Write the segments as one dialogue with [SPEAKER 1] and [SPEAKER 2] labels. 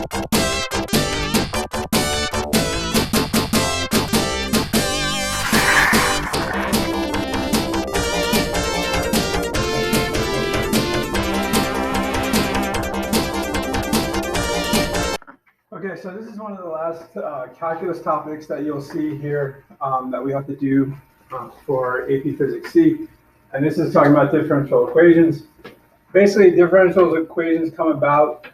[SPEAKER 1] Okay, so this is one of the last calculus topics that you'll see here that we have to do for AP Physics C. And this is talking about differential equations. Basically, differential equations come about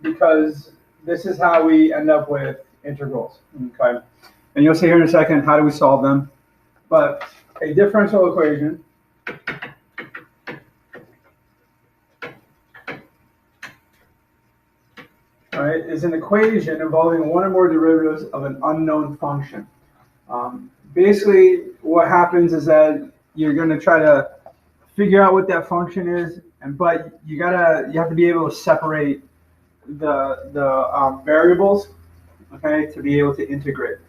[SPEAKER 1] because this is how we end up with integrals, okay? And you'll see here in a second how do we solve them. But a differential equation is an equation involving one or more derivatives of an unknown function. Basically, what happens is that you're going to try to figure out what that function is, but you have to be able to separate the variables, okay, to be able to integrate.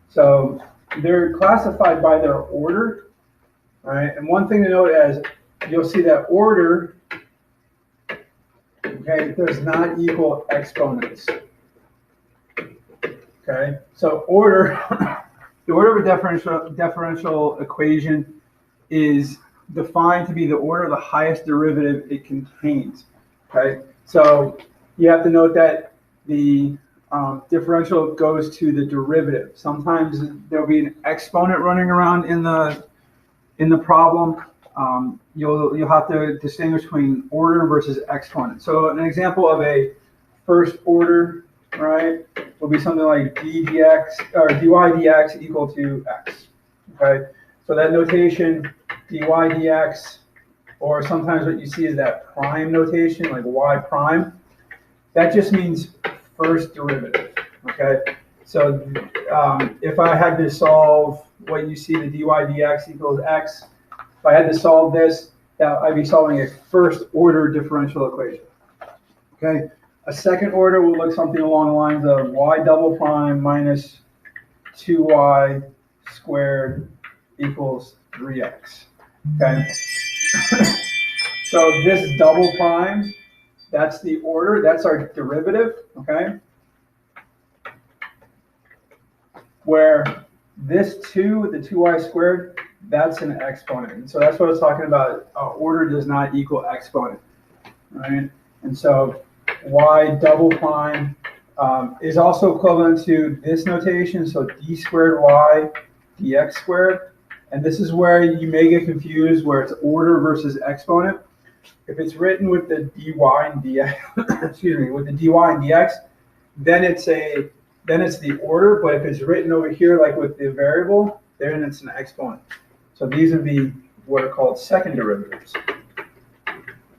[SPEAKER 1] So they're classified by their order, right? And one thing to note is you'll see that order, okay, does not equal exponents. Okay, so order, the order of a differential equation is defined to be the order of the highest derivative it contains. Okay, so you have to note that the differential goes to the derivative. Sometimes there'll be an exponent running around in the problem. You'll have to distinguish between order versus exponent. So an example of a first order, right, will be something like d dx or dy dx equal to x. Okay, so that notation dy dx, or sometimes what you see is that prime notation, like y prime. That just means first derivative. Okay, so if I had to solve what you see, the dy dx equals x. If I had to solve this, I'd be solving a first order differential equation. Okay, a second order will look something along the lines of y double prime minus 2y squared equals 3x. Okay, so this double prime, that's the order, that's our derivative. Okay, where this 2, the 2y squared, that's an exponent. And so that's what I was talking about. Order does not equal exponent, right? And so y double prime is also equivalent to this notation. So d squared y dx squared. And this is where you may get confused where it's order versus exponent. If it's written with the dy and dx, excuse me, with the dy and dx, then it's the order. But if it's written over here like with the variable, then it's an exponent. So these would be what are called second derivatives.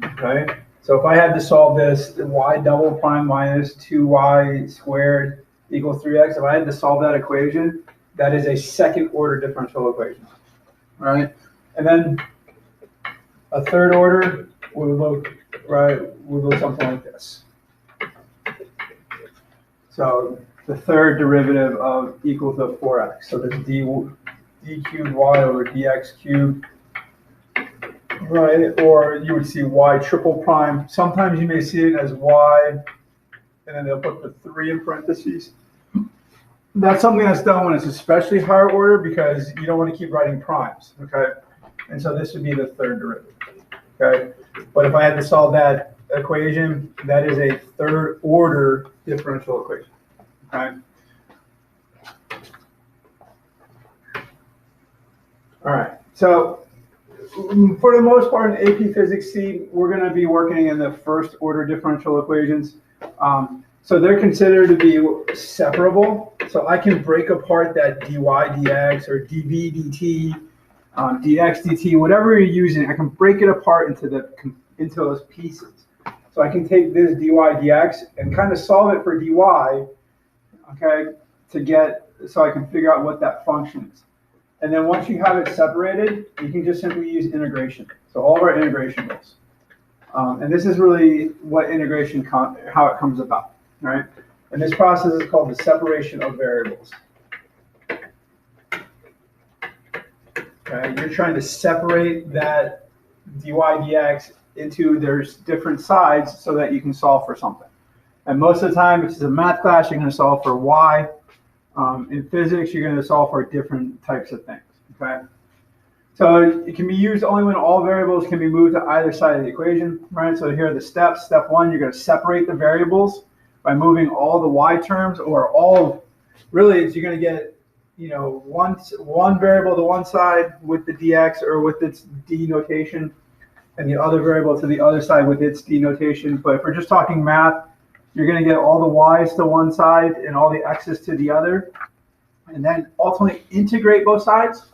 [SPEAKER 1] Okay, so if I had to solve this, y double prime minus 2y squared equals 3x, if I had to solve that equation, that is a second order differential equation. All right, and then a third order would look something like this. So the third derivative of equal to 4x. So this d cubed y over dx cubed, right? Or you would see y triple prime. Sometimes you may see it as y, and then they'll put the 3 in parentheses. That's something that's done when it's especially higher order because you don't want to keep writing primes, okay? And so this would be the third derivative, okay? But if I had to solve that equation, that is a third order differential equation, okay? All right, so for the most part in AP Physics C, we're going to be working in the first order differential equations. So they're considered to be separable. So I can break apart that dy dx or dv dt, dx dt, whatever you're using, I can break it apart into those pieces. So I can take this dy dx and kind of solve it for dy, okay, so I can figure out what that function is. And then once you have it separated, you can just simply use integration. So all of our integration rules. And this is really what integration, how it comes about, right? And this process is called the separation of variables. Okay, you're trying to separate that dy dx into their different sides so that you can solve for something. And most of the time, if it's a math class, you're going to solve for y. In physics, you're going to solve for different types of things. Okay. So it can be used only when all variables can be moved to either side of the equation, right? So here are the steps. Step one, you're going to separate the variables by moving all the y terms, or all, really, you're going to get, one variable to one side with the dx or with its d notation, and the other variable to the other side with its d notation. But if we're just talking math, you're going to get all the y's to one side and all the x's to the other, and then ultimately integrate both sides,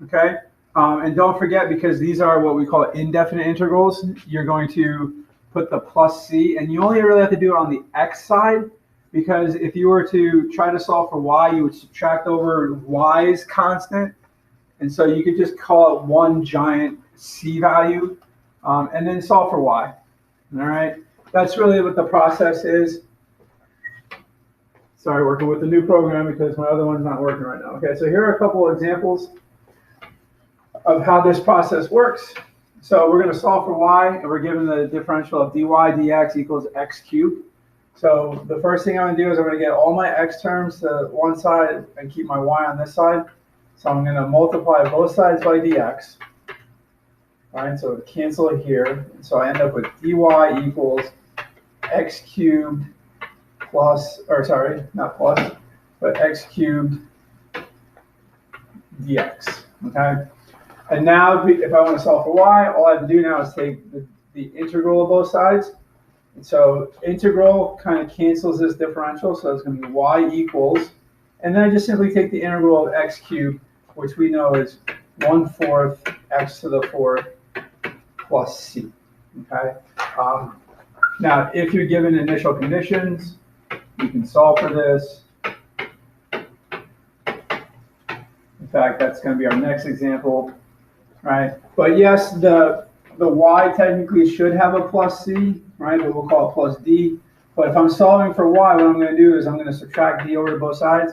[SPEAKER 1] okay? And don't forget, because these are what we call indefinite integrals, you're going to put the plus c, and you only really have to do it on the x side, because if you were to try to solve for y, you would subtract over y's constant, and so you could just call it one giant c value, and then solve for y. All right, that's really what the process is. Sorry, working with the new program because my other one's not working right now. Okay, so here are a couple of examples of how this process works. So we're going to solve for y, and we're given the differential of dy dx equals x cubed. So the first thing I'm going to do is I'm going to get all my x terms to one side and keep my y on this side. So I'm going to multiply both sides by dx. All right, so cancel it here. So I end up with dy equals x cubed plus, or sorry, not plus, but x cubed dx. Okay. And now, if I want to solve for y, all I have to do now is take the integral of both sides. And so integral kind of cancels this differential, so it's going to be y equals, and then I just simply take the integral of x cubed, which we know is 1/4 x to the 4th plus c. Okay. Now, if you're given initial conditions, you can solve for this. In fact, that's going to be our next example. Right, but yes, the y technically should have a plus c, right, but we'll call it plus d. But if I'm solving for y, what I'm going to do is I'm going to subtract d over to both sides.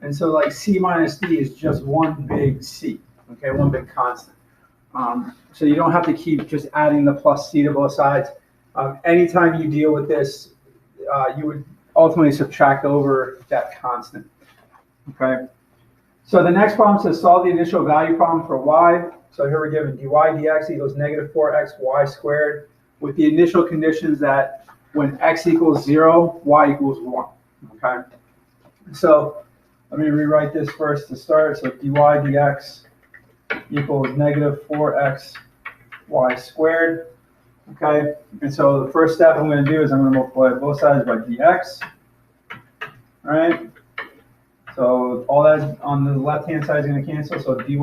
[SPEAKER 1] And so like c minus d is just one big c, okay, one big constant. So you don't have to keep just adding the plus c to both sides. Anytime you deal with this, you would ultimately subtract over that constant, okay? So the next problem says solve the initial value problem for y. So here we're given dy dx equals -4xy squared with the initial conditions that when x equals 0, y equals 1. Okay. So let me rewrite this first to start. So dy dx equals -4xy squared. Okay. And so the first step I'm going to do is I'm going to multiply both sides by dx. All right. So all that on the left-hand side is going to cancel. So dy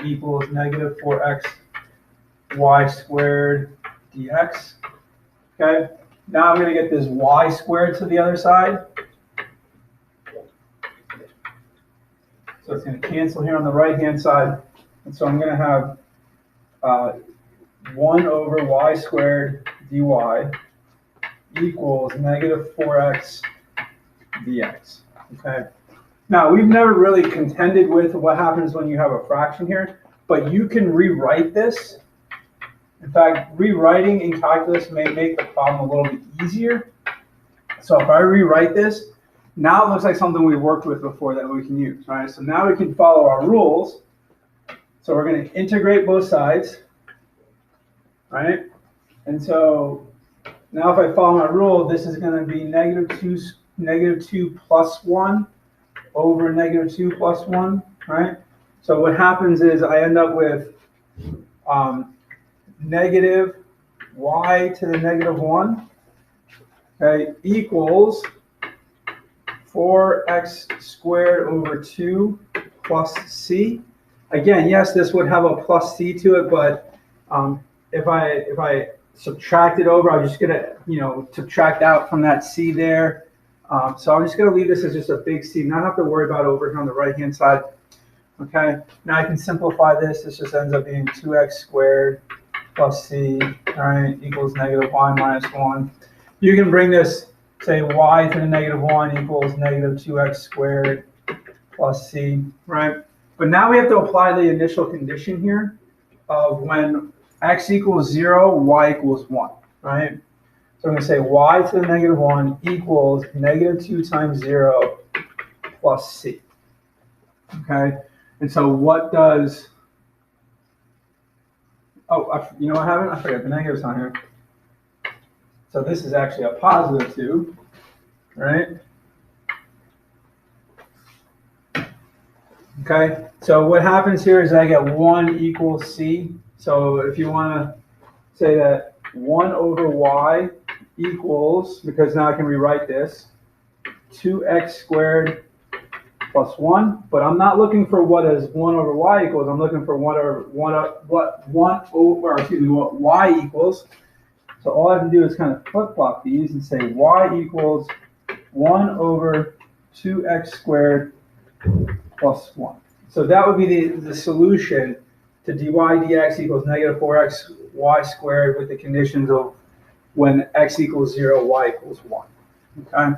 [SPEAKER 1] equals -4xy squared dx. Okay. Now I'm going to get this y squared to the other side. So it's going to cancel here on the right-hand side. And so I'm going to have 1 over y squared dy equals -4x dx. Okay. Now, we've never really contended with what happens when you have a fraction here, but you can rewrite this. In fact, rewriting in calculus may make the problem a little bit easier. So if I rewrite this, now it looks like something we worked with before that we can use, right? So now we can follow our rules. So we're going to integrate both sides, right? And so now if I follow my rule, this is going to be -2 plus 1 over -2 plus 1, right? So what happens is I end up with negative y to the -1, okay, equals 4x squared over 2 plus c. Again, yes, this would have a plus c to it, but if I subtract it over, I'm just gonna subtract out from that c there. So I'm just going to leave this as just a big C, not have to worry about over here on the right-hand side. Okay, now I can simplify this. This just ends up being 2x squared plus c, all right, equals -y minus 1. You can bring this, say y to the -1 equals -2x squared plus c, right? But now we have to apply the initial condition here of when x equals 0, y equals 1, right? So I'm going to say y to the negative 1 equals negative 2 times 0 plus c. Okay? And so what does, oh, you know what happened? I forgot the negative's on here. So this is actually a positive 2, right? Okay, so what happens here is I get 1 equals c. So if you want to say that 1 over y equals, because now I can rewrite this, 2x squared plus 1, but I'm not looking for what is 1 over y equals. I'm looking for what y equals. So all I have to do is kind of flip-flop these and say y equals 1 over 2x squared plus 1. So that would be the solution to dy dx equals negative 4x y squared with the conditions of when x equals 0, y equals 1. Okay?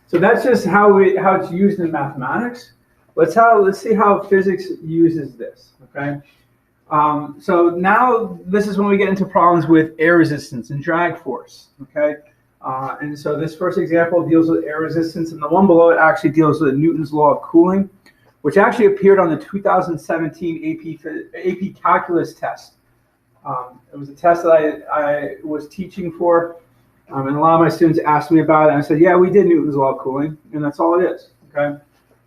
[SPEAKER 1] So that's just how it's used in mathematics. Let's see how physics uses this. Okay? So now this is when we get into problems with air resistance and drag force. Okay? And so this first example deals with air resistance, and the one below it actually deals with Newton's law of cooling, which actually appeared on the 2017 AP calculus test. It was a test that I was teaching for, and a lot of my students asked me about it, and I said, yeah, we did Newton's law of cooling, and that's all it is. Okay.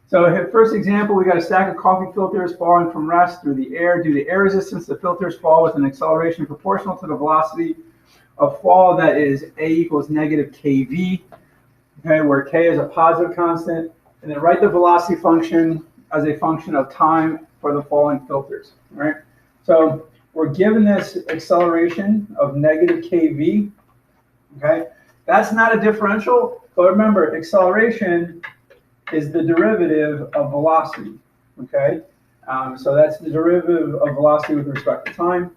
[SPEAKER 1] So first example, we got a stack of coffee filters falling from rest through the air. Due to air resistance, the filters fall with an acceleration proportional to the velocity of fall, that is a equals negative kv, okay, where k is a positive constant, and then write the velocity function as a function of time for the falling filters, right? So we're given this acceleration of negative kv, okay? That's not a differential, but remember, acceleration is the derivative of velocity, okay? So that's the derivative of velocity with respect to time.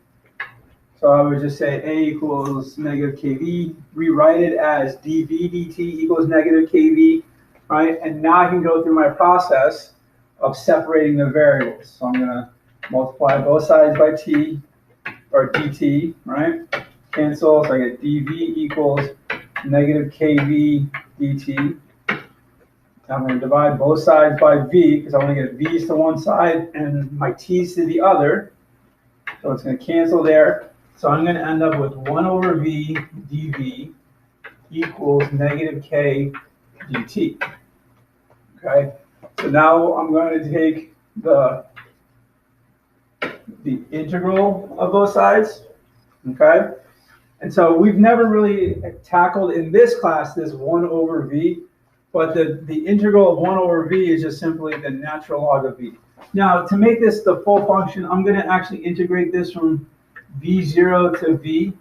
[SPEAKER 1] So I would just say a equals negative kv, rewrite it as dv dt equals negative kv, right? And now I can go through my process of separating the variables. So I'm going to multiply both sides by t, or dt, right? Cancel, so I get dv equals negative kv dt. I'm going to divide both sides by v, because I want to get v's to one side and my t's to the other. So it's going to cancel there. So I'm going to end up with 1 over v dv equals negative k dt. Okay? So now I'm going to take the integral of both sides. Okay? And so we've never really tackled in this class this 1 over v, but the integral of 1 over v is just simply the natural log of v. Now, to make this the full function, I'm going to actually integrate this from v0 to v.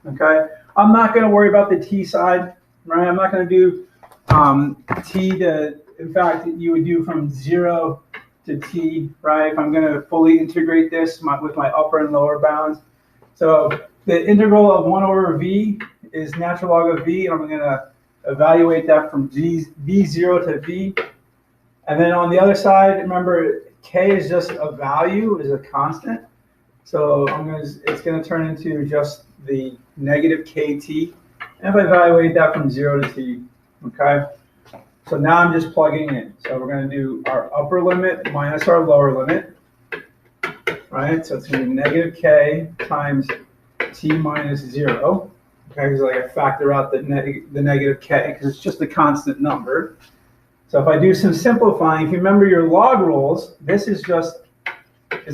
[SPEAKER 1] Okay? I'm not going to worry about the t side, right? I'm not going to do t to, in fact, you would do from 0 to t, right? If I'm going to fully integrate this with my upper and lower bounds. So the integral of 1 over v is natural log of v, and I'm going to evaluate that from v0 to v. And then on the other side, remember, k is just a value, is a constant. So it's going to turn into just the negative kt. And if I evaluate that from 0 to t, okay? So now I'm just plugging in. So we're going to do our upper limit minus our lower limit, right? So it's going to be negative k times t minus 0. Okay, because I factor out the negative k, because it's just a constant number. So if I do some simplifying, if you remember your log rules, this is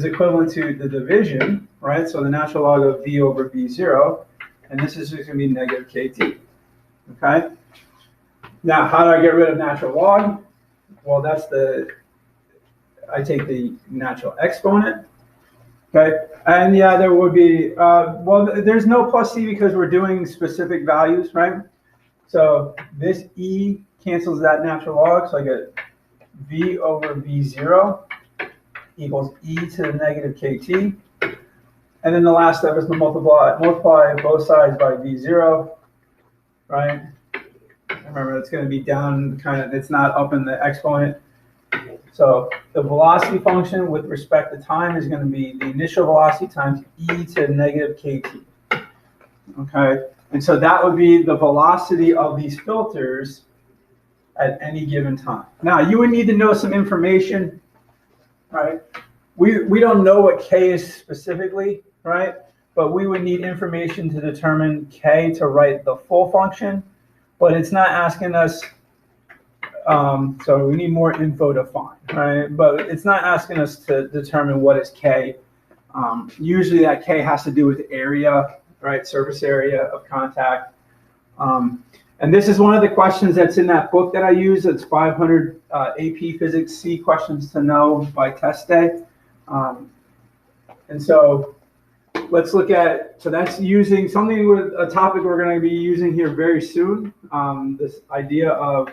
[SPEAKER 1] equivalent to the division, right? So the natural log of v over v0, and this is just going to be negative kt. Okay? Now, how do I get rid of natural log? Well, I take the natural exponent. Okay, and yeah, there would be, well, there's no plus c because we're doing specific values, right? So this e cancels that natural log, so I get v over v0 equals e to the negative kt. And then the last step is to multiply both sides by v0, right? Remember, it's going to be down, it's not up in the exponent. So the velocity function with respect to time is going to be the initial velocity times e to negative kt. Okay, And so that would be the velocity of these filters at any given time. Now, you would need to know some information, right? We don't know what K is specifically, right? But we would need information to determine K to write the full function, but it's not asking us, so we need more info to find, right? But it's not asking us to determine what is K. Usually that K has to do with area, right? Surface area of contact. And this is one of the questions that's in that book that I use. It's 500 AP Physics C questions to know by test day. And so let's look at, so that's using something with a topic we're going to be using here very soon, this idea of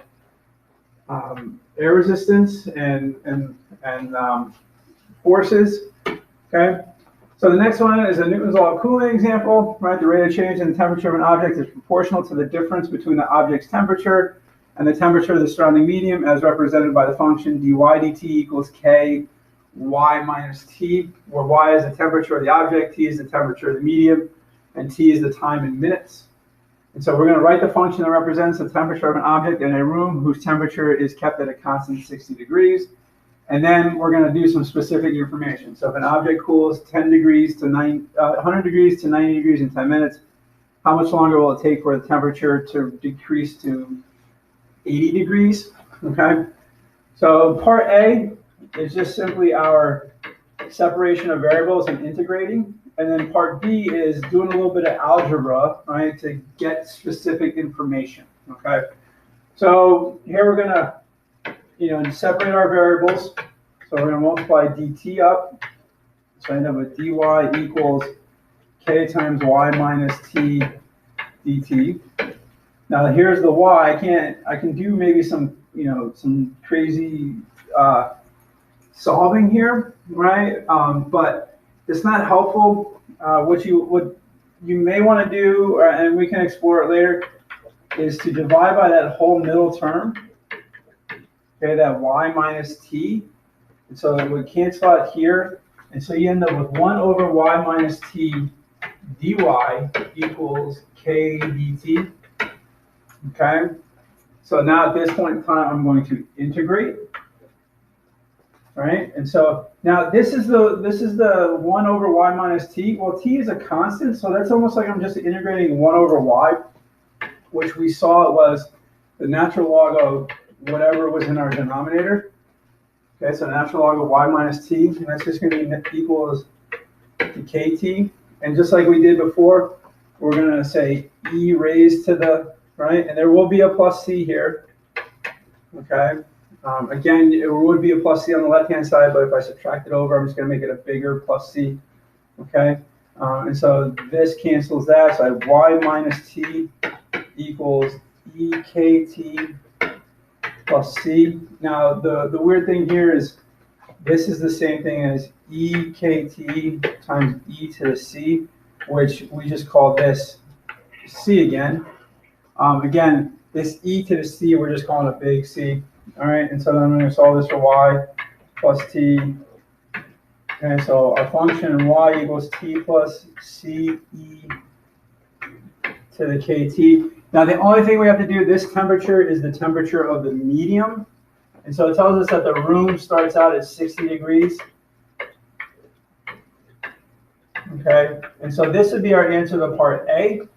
[SPEAKER 1] air resistance and forces, okay? So the next one is a Newton's law of cooling example, right? The rate of change in the temperature of an object is proportional to the difference between the object's temperature and the temperature of the surrounding medium as represented by the function dy dt equals k y minus t, where y is the temperature of the object, t is the temperature of the medium, and t is the time in minutes. And so we're going to write the function that represents the temperature of an object in a room whose temperature is kept at a constant 60 degrees. And then we're going to do some specific information. So if an object cools 100 degrees to 90 degrees in 10 minutes, how much longer will it take for the temperature to decrease to 80 degrees? Okay. So part A is just simply our separation of variables and integrating. And then part B is doing a little bit of algebra, right, to get specific information. Okay. So here we're going to separate our variables. So we're going to multiply dt up. So I end up with dy equals k times y minus t dt. Now here's the y. I can do maybe some crazy solving here, right? But it's not helpful. What you may want to do, and we can explore it later, is to divide by that whole middle term. Okay, that y minus t, and so that would cancel out here, and so you end up with 1 over y minus t dy equals k dt. Okay, so now at this point in time, I'm going to integrate, right? And so now this is the 1 over y minus t. Well, t is a constant, so that's almost like I'm just integrating 1 over y, which we saw was the natural log of whatever was in our denominator. Okay, so natural log of y minus t, and that's just going to be equals to kt. And just like we did before, we're going to say e raised to the, right? And there will be a plus c here. Okay. Again, it would be a plus c on the left-hand side, but if I subtract it over, I'm just going to make it a bigger plus c. Okay. And so this cancels that. So I have y minus t equals ekt plus c. Now, the weird thing here is this is the same thing as ekt times e to the c, which we just call this c again. Again, this e to the c, we're just calling a big C. All right, and so then I'm going to solve this for y plus t. Okay, so our function y equals t plus c e to the kt. Now, the only thing we have to do, this temperature is the temperature of the medium. And so it tells us that the room starts out at 60 degrees. Okay, and so this would be our answer to part A.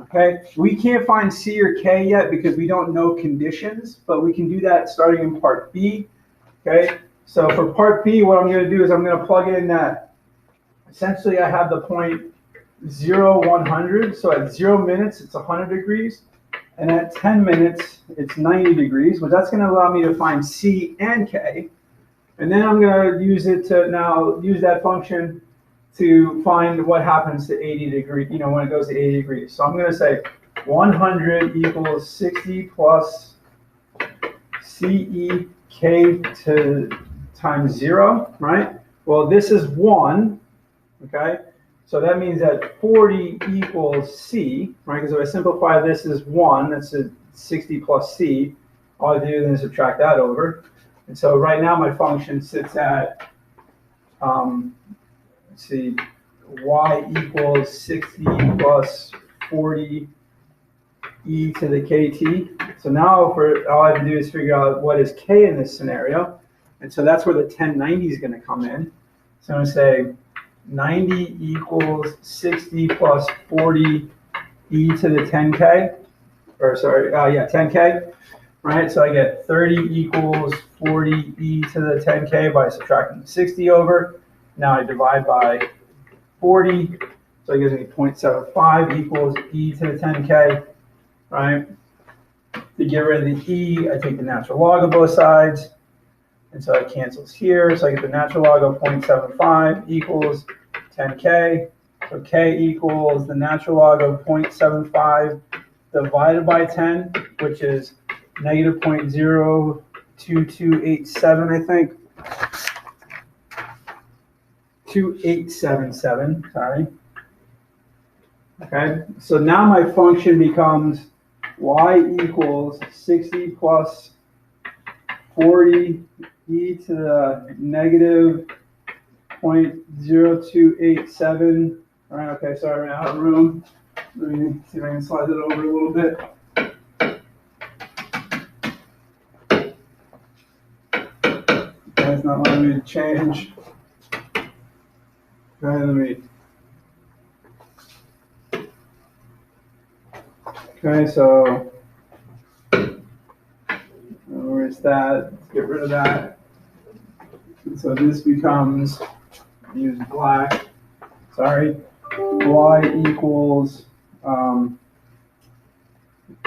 [SPEAKER 1] Okay, we can't find C or K yet because we don't know conditions, but we can do that starting in part B. Okay, so for part B, what I'm going to do is I'm going to plug in that essentially I have the point 0, 100. So at 0 minutes, it's 100 degrees. And at 10 minutes, it's 90 degrees, but that's going to allow me to find C and K. And then I'm going to use it to now use that function to find what happens to 80 degrees, when it goes to 80 degrees. So I'm going to say 100 equals 60 plus CEK to times 0, right? Well, this is 1, okay? So that means that 40 equals C, right? Because if I simplify this as 1, that's a 60 plus C. All I do then is subtract that over. And so right now my function sits at, let's see, y equals 60 plus 40 e to the kt. So now all I have to do is figure out what is k in this scenario. And so that's where the 1090 is going to come in. So I'm going to say 90 equals 60 plus 40 e to the 10k, or sorry, 10k, right? So I get 30 equals 40 e to the 10k by subtracting 60 over. Now I divide by 40, so it gives me 0.75 equals e to the 10k, right? To get rid of the e, I take the natural log of both sides, and so it cancels here. So I get the natural log of 0.75 equals 10k. So k equals the natural log of 0.75 divided by 10, which is negative 0.02287, I think. 2877, sorry. Okay, so now my function becomes y equals 60 plus 40 e to the negative 0.0287. All right, okay, sorry, I'm out of room. Let me see if I can slide it over a little bit. Okay, it's not letting me to change. Okay, let me. Okay, so where's that? Let's get rid of that. And so this becomes, use black, sorry, y equals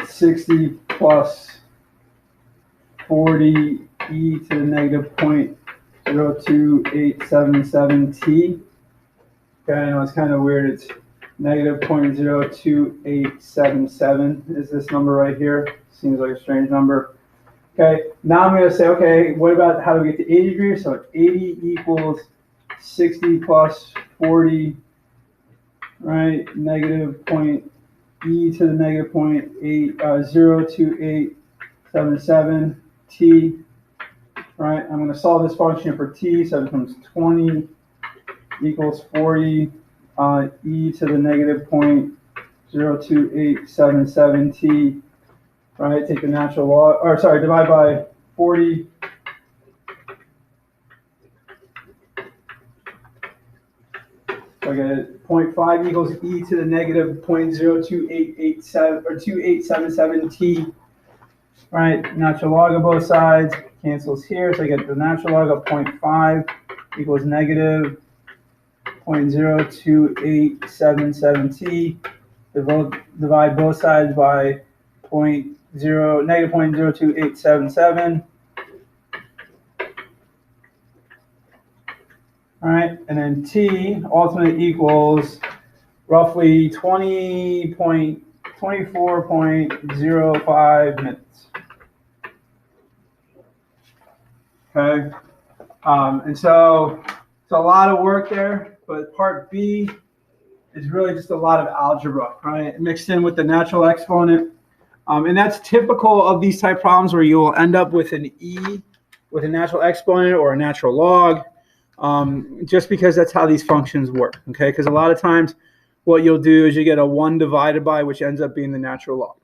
[SPEAKER 1] 60 plus 40 e to the negative 0.02877t. Okay, I know it's kind of weird. It's negative 0.02877 is this number right here. Seems like a strange number. Okay, now I'm going to say, okay, what about how do we get to 80 degrees? So 80 equals 60 plus 40, right? Negative point e to the negative 0.02877 t. Right, I'm going to solve this function for t, so it becomes 20 equals 40 e to the negative 0.02877 t. Right, take the natural log, or sorry, divide by 40. So I get 0.5 equals e to the negative 0.02887 or 2877 t. Right, natural log of both sides cancels here, so I get the natural log of 0.5 equals negative 0.02877 t. Divide both sides by negative 0.02877. All right, and then t ultimately equals roughly 24.05 minutes. Okay, and so it's a lot of work there, but part B is really just a lot of algebra, right? Mixed in with the natural exponent. And that's typical of these type problems where you will end up with an e with a natural exponent or a natural log, just because that's how these functions work, okay? Because a lot of times what you'll do is you get a 1 divided by, which ends up being the natural log.